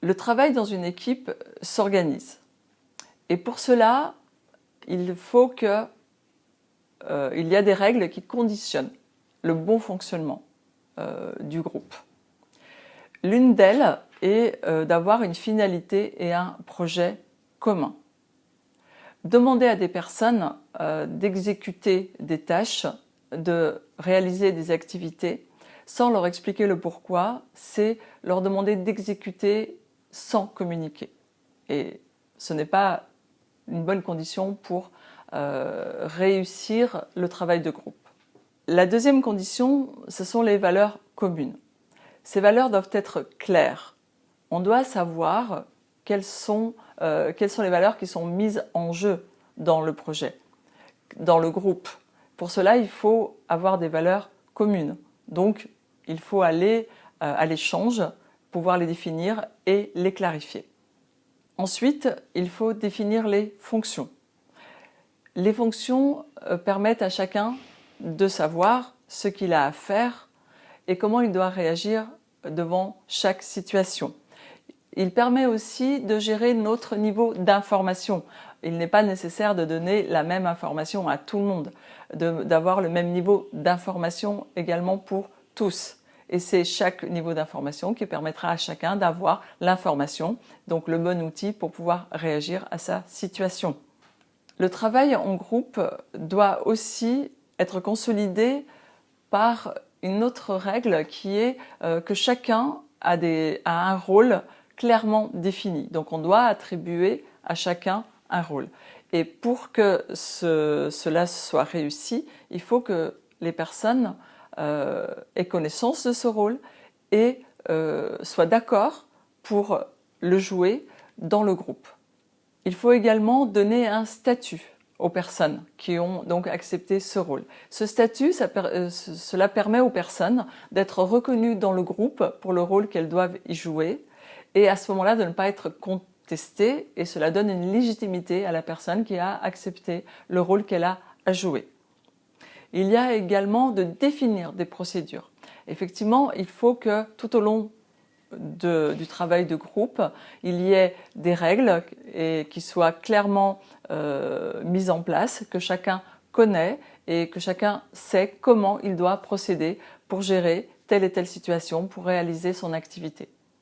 Le travail dans une équipe s'organise. Et pour cela, il faut qu'il y a des règles qui conditionnent le bon fonctionnement du groupe. L'une d'elles est d'avoir une finalité et un projet commun. Demander à des personnes d'exécuter des tâches, de réaliser des activités, sans leur expliquer le pourquoi, c'est leur demander d'exécuter sans communiquer. Et ce n'est pas une bonne condition pour réussir le travail de groupe. La deuxième condition, ce sont les valeurs communes. Ces valeurs doivent être claires. On doit savoir quelles sont les valeurs qui sont mises en jeu dans le projet, dans le groupe. Pour cela, il faut avoir des valeurs communes. Donc, il faut aller à l'échange, pouvoir les définir et les clarifier. Ensuite, il faut définir les fonctions. Les fonctions permettent à chacun de savoir ce qu'il a à faire et comment il doit réagir devant chaque situation. Il permet aussi de gérer notre niveau d'information. Il n'est pas nécessaire de donner la même information à tout le monde, d'avoir le même niveau d'information également pour tous. Et c'est chaque niveau d'information qui permettra à chacun d'avoir l'information, donc le bon outil pour pouvoir réagir à sa situation. Le travail en groupe doit aussi être consolidé par une autre règle qui est que chacun a un rôle clairement défini. Donc on doit attribuer à chacun un rôle. Et pour que cela soit réussi, il faut que les personnes aient connaissance de ce rôle et soient d'accord pour le jouer dans le groupe. Il faut également donner un statut aux personnes qui ont donc accepté ce rôle. Ce statut, cela permet aux personnes d'être reconnues dans le groupe pour le rôle qu'elles doivent y jouer et à ce moment-là de ne pas être contestées et cela donne une légitimité à la personne qui a accepté le rôle qu'elle a à jouer. Il y a également de définir des procédures. Effectivement, il faut que tout au long du travail de groupe, il y ait des règles qui soient clairement mises en place, que chacun connaît et que chacun sait comment il doit procéder pour gérer telle et telle situation, pour réaliser son activité.